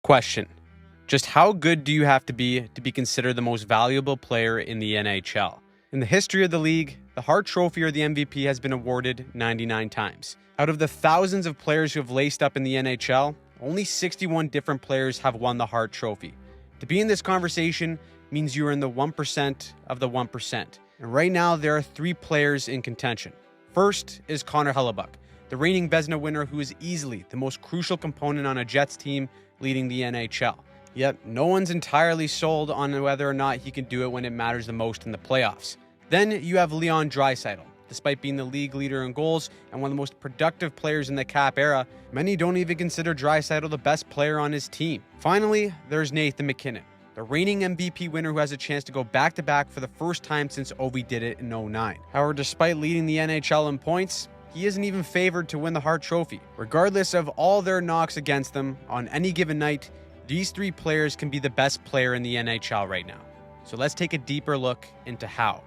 Question: just how good do you have to be considered the most valuable player in the NHL? In the history of the league, the Hart Trophy or the MVP has been awarded 99 times. Out of the thousands of players who have laced up in the NHL, only 61 different players have won the Hart Trophy. To be in this conversation means you are in the 1% of the 1%. And right now, there are 3 players in contention. First is Connor Hellebuyck, the reigning Vezina winner who is easily the most crucial component on a Jets team leading the NHL. Yet, no one's entirely sold on whether or not he can do it when it matters the most in the playoffs. Then you have Leon Draisaitl. Despite being the league leader in goals and one of the most productive players in the Cap era, many don't even consider Draisaitl the best player on his team. Finally, there's Nathan MacKinnon, the reigning MVP winner who has a chance to go back-to-back for the first time since Ovi did it in 2009. However, despite leading the NHL in points, he isn't even favored to win the Hart Trophy. Regardless of all their knocks against them, on any given night, these 3 players can be the best player in the NHL right now. So let's take a deeper look into how.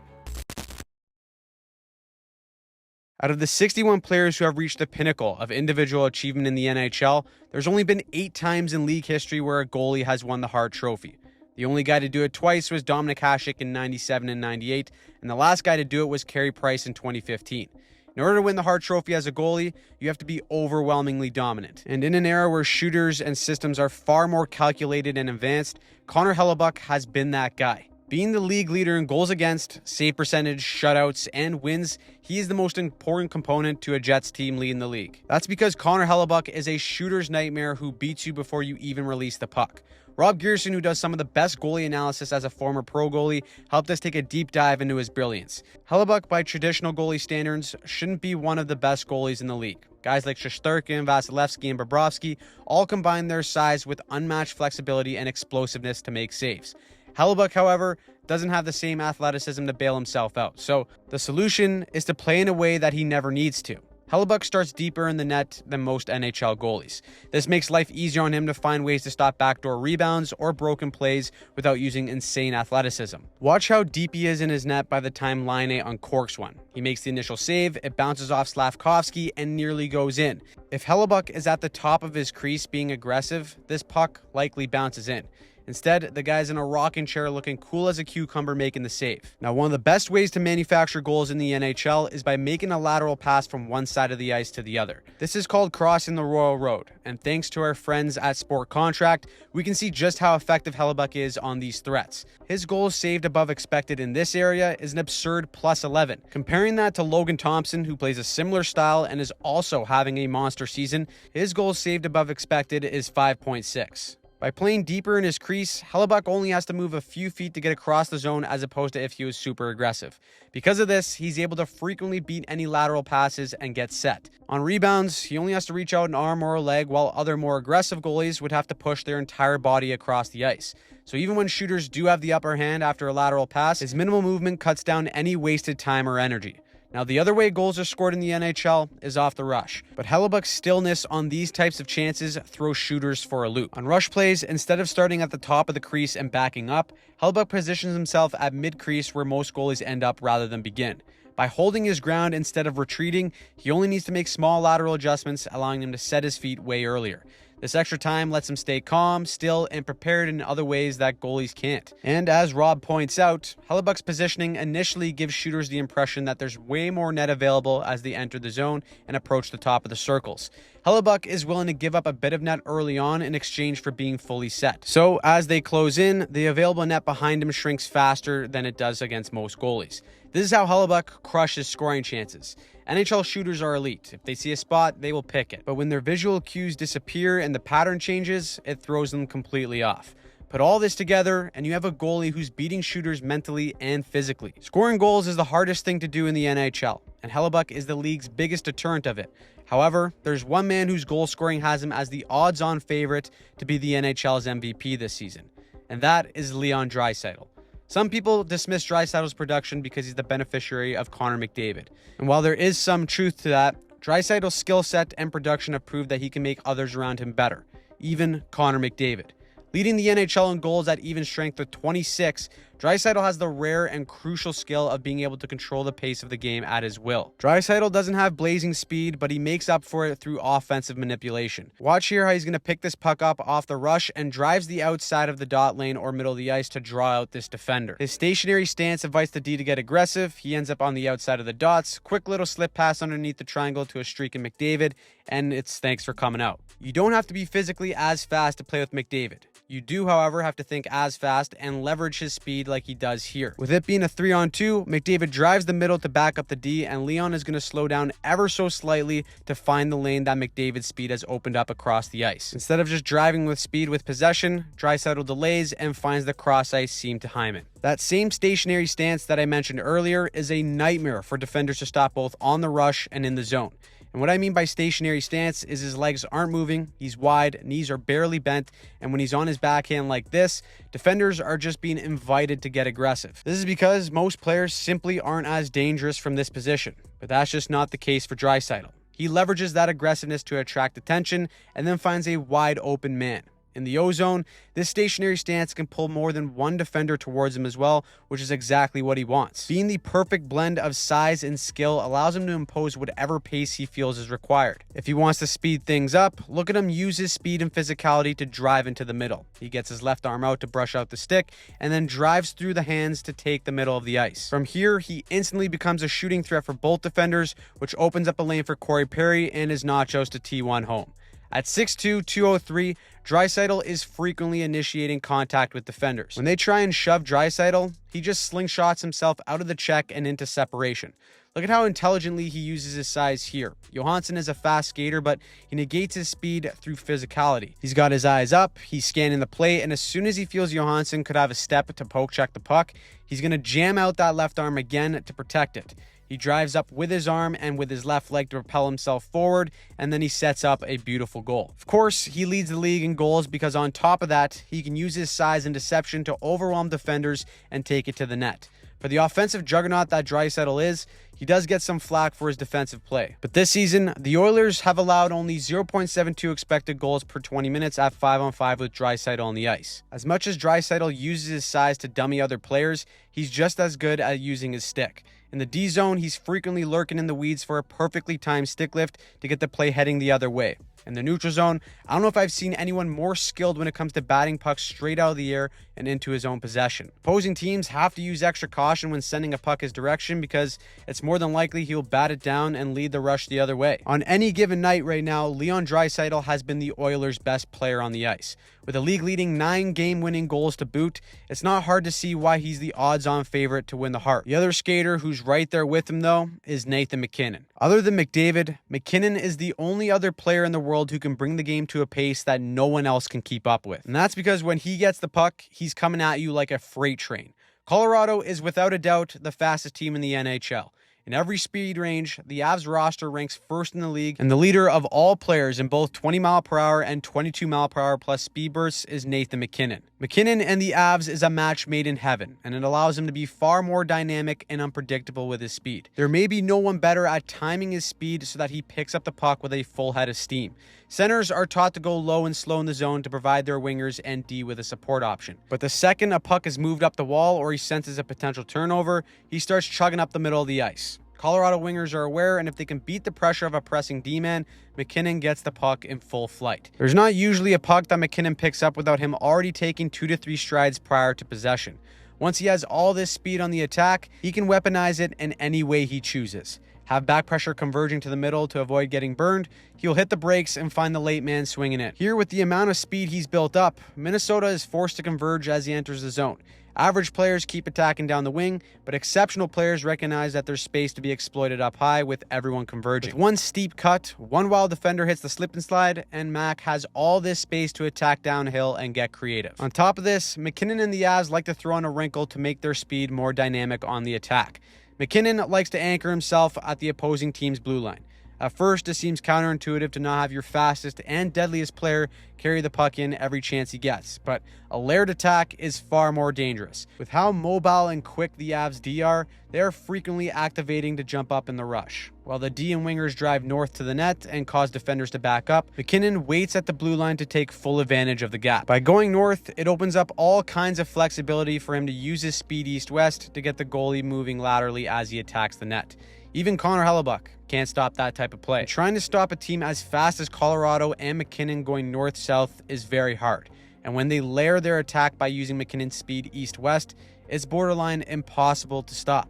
Out of the 61 players who have reached the pinnacle of individual achievement in the NHL, there's only been 8 times in league history where a goalie has won the Hart Trophy. The only guy to do it twice was Dominik Hasek in 97 and 98, and the last guy to do it was Carey Price in 2015. In order to win the Hart Trophy as a goalie, you have to be overwhelmingly dominant. And in an era where shooters and systems are far more calculated and advanced, Connor Hellebuyck has been that guy. Being the league leader in goals against, save percentage, shutouts, and wins, he is the most important component to a Jets team leading the league. That's because Connor Hellebuyck is a shooter's nightmare who beats you before you even release the puck. Rob Gearson, who does some of the best goalie analysis as a former pro goalie, helped us take a deep dive into his brilliance. Hellebuyck, by traditional goalie standards, shouldn't be one of the best goalies in the league. Guys like Shesterkin, Vasilevsky, and Bobrovsky all combine their size with unmatched flexibility and explosiveness to make saves. Hellebuyck, however, doesn't have the same athleticism to bail himself out, so the solution is to play in a way that he never needs to. Hellebuyck starts deeper in the net than most NHL goalies. This makes life easier on him to find ways to stop backdoor rebounds or broken plays without using insane athleticism. Watch how deep he is in his net by the time Laine uncorks one. He makes the initial save, it bounces off Slavkovsky, and nearly goes in. If Hellebuyck is at the top of his crease being aggressive, this puck likely bounces in. Instead, the guy's in a rocking chair looking cool as a cucumber making the save. Now, one of the best ways to manufacture goals in the NHL is by making a lateral pass from one side of the ice to the other. This is called crossing the Royal Road, and thanks to our friends at Sport Contract, we can see just how effective Hellebuyck is on these threats. His goals saved above expected in this area is an absurd +11. Comparing that to Logan Thompson, who plays a similar style and is also having a monster season, his goals saved above expected is 5.6. By playing deeper in his crease, Hellebuyck only has to move a few feet to get across the zone as opposed to if he was super aggressive. Because of this, he's able to frequently beat any lateral passes and get set. On rebounds, he only has to reach out an arm or a leg, while other more aggressive goalies would have to push their entire body across the ice. So even when shooters do have the upper hand after a lateral pass, his minimal movement cuts down any wasted time or energy. Now, the other way goals are scored in the NHL is off the rush, but Hellebuyck's stillness on these types of chances throws shooters for a loop. On rush plays, instead of starting at the top of the crease and backing up, Hellebuyck positions himself at mid-crease where most goalies end up rather than begin. By holding his ground instead of retreating, he only needs to make small lateral adjustments, allowing him to set his feet way earlier. This extra time lets him stay calm, still, and prepared in other ways that goalies can't. And as Rob points out, Hellebuyck's positioning initially gives shooters the impression that there's way more net available as they enter the zone and approach the top of the circles. Hellebuyck is willing to give up a bit of net early on in exchange for being fully set. So as they close in, the available net behind him shrinks faster than it does against most goalies. This is how Hellebuyck crushes scoring chances. NHL shooters are elite. If they see a spot, they will pick it. But when their visual cues disappear and the pattern changes, it throws them completely off. Put all this together, and you have a goalie who's beating shooters mentally and physically. Scoring goals is the hardest thing to do in the NHL, and Hellebuyck is the league's biggest deterrent of it. However, there's one man whose goal scoring has him as the odds-on favorite to be the NHL's MVP this season, and that is Leon Draisaitl. Some people dismiss Draisaitl's production because he's the beneficiary of Connor McDavid. And while there is some truth to that, Draisaitl's skill set and production have proved that he can make others around him better, even Connor McDavid. Leading the NHL in goals at even strength with 26, Draisaitl has the rare and crucial skill of being able to control the pace of the game at his will. Draisaitl doesn't have blazing speed, but he makes up for it through offensive manipulation. Watch here how he's going to pick this puck up off the rush and drives the outside of the dot lane or middle of the ice to draw out this defender. His stationary stance invites the D to get aggressive. He ends up on the outside of the dots. Quick little slip pass underneath the triangle to a streaking McDavid, and it's thanks for coming out. You don't have to be physically as fast to play with McDavid. You do, however, have to think as fast and leverage his speed like he does here. With it being a 3-on-2, McDavid drives the middle to back up the D, and Leon is going to slow down ever so slightly to find the lane that McDavid's speed has opened up across the ice. Instead of just driving with speed with possession, Draisaitl delays and finds the cross-ice seam to Hyman. That same stationary stance that I mentioned earlier is a nightmare for defenders to stop both on the rush and in the zone. And what I mean by stationary stance is his legs aren't moving, he's wide, knees are barely bent, and when he's on his backhand like this, defenders are just being invited to get aggressive. This is because most players simply aren't as dangerous from this position, but that's just not the case for Draisaitl. He leverages that aggressiveness to attract attention and then finds a wide open man. In the O-zone, this stationary stance can pull more than one defender towards him as well, which is exactly what he wants. Being the perfect blend of size and skill allows him to impose whatever pace he feels is required. If he wants to speed things up, look at him use his speed and physicality to drive into the middle. He gets his left arm out to brush out the stick and then drives through the hands to take the middle of the ice. From here, he instantly becomes a shooting threat for both defenders, which opens up a lane for Corey Perry and his nachos to T1 home. At 6'2", 203, Draisaitl is frequently initiating contact with defenders. When they try and shove Draisaitl, he just slingshots himself out of the check and into separation. Look at how intelligently he uses his size here. Johansson is a fast skater, but he negates his speed through physicality. He's got his eyes up, he's scanning the play, and as soon as he feels Johansson could have a step to poke check the puck, he's going to jam out that left arm again to protect it. He drives up with his arm and with his left leg to propel himself forward, and then he sets up a beautiful goal. Of course, he leads the league in goals because on top of that, he can use his size and deception to overwhelm defenders and take it to the net. For the offensive juggernaut that Draisaitl is, he does get some flack for his defensive play. But this season, the Oilers have allowed only 0.72 expected goals per 20 minutes at 5-on-5 with Draisaitl on the ice. As much as Draisaitl uses his size to dummy other players, he's just as good at using his stick. In the D zone, he's frequently lurking in the weeds for a perfectly timed stick lift to get the play heading the other way. In the neutral zone, I don't know if I've seen anyone more skilled when it comes to batting pucks straight out of the air and into his own possession. Opposing teams have to use extra caution when sending a puck his direction because it's more than likely he'll bat it down and lead the rush the other way. On any given night right now, Leon Draisaitl has been the Oilers' best player on the ice. With a league-leading 9 game-winning goals to boot, it's not hard to see why he's the odds-on favorite to win the Hart. The other skater who's right there with him, though, is Nathan MacKinnon. Other than McDavid, MacKinnon is the only other player in the world who can bring the game to a pace that no one else can keep up with. And that's because when he gets the puck, he's coming at you like a freight train. Colorado is without a doubt the fastest team in the NHL. In every speed range, the Avs roster ranks first in the league, and the leader of all players in both 20-mile-per-hour and 22-mile-per-hour plus speed bursts is Nathan MacKinnon. MacKinnon and the Avs is a match made in heaven, and it allows him to be far more dynamic and unpredictable with his speed. There may be no one better at timing his speed so that he picks up the puck with a full head of steam. Centers are taught to go low and slow in the zone to provide their wingers and D with a support option. But the second a puck is moved up the wall or he senses a potential turnover, he starts chugging up the middle of the ice. Colorado wingers are aware, and if they can beat the pressure of a pressing D-man, MacKinnon gets the puck in full flight. There's not usually a puck that MacKinnon picks up without him already taking 2 to 3 strides prior to possession. Once he has all this speed on the attack, he can weaponize it in any way he chooses. Have back pressure converging to the middle to avoid getting burned, he'll hit the brakes and find the late man swinging it. Here, with the amount of speed he's built up, Minnesota is forced to converge as he enters the zone. Average players keep attacking down the wing, but exceptional players recognize that there's space to be exploited up high with everyone converging. With one steep cut, one wild defender hits the slip and slide, and Mac has all this space to attack downhill and get creative. On top of this, MacKinnon and the Avs like to throw in a wrinkle to make their speed more dynamic on the attack. MacKinnon likes to anchor himself at the opposing team's blue line. At first, it seems counterintuitive to not have your fastest and deadliest player carry the puck in every chance he gets, but a layered attack is far more dangerous. With how mobile and quick the Avs D are, they are frequently activating to jump up in the rush. While the D and wingers drive north to the net and cause defenders to back up, MacKinnon waits at the blue line to take full advantage of the gap. By going north, it opens up all kinds of flexibility for him to use his speed east-west to get the goalie moving laterally as he attacks the net. Even Connor Hellebuyck can't stop that type of play. And trying to stop a team as fast as Colorado and MacKinnon going north-south is very hard. And when they layer their attack by using MacKinnon's speed east-west, it's borderline impossible to stop.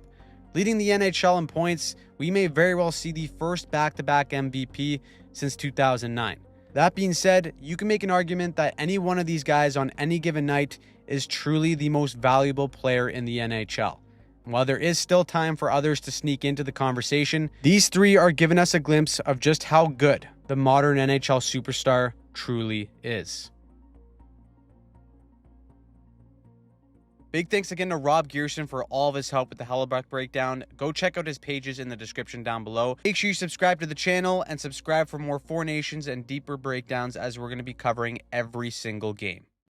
Leading the NHL in points, we may very well see the first back-to-back MVP since 2009. That being said, you can make an argument that any one of these guys on any given night is truly the most valuable player in the NHL. While there is still time for others to sneak into the conversation, these three are giving us a glimpse of just how good the modern NHL superstar truly is. Big thanks again to Rob Gearson for all of his help with the Hellebuyck breakdown. Go check out his pages in the description down below. Make sure you subscribe to the channel and subscribe for more Four Nations and deeper breakdowns, as we're going to be covering every single game.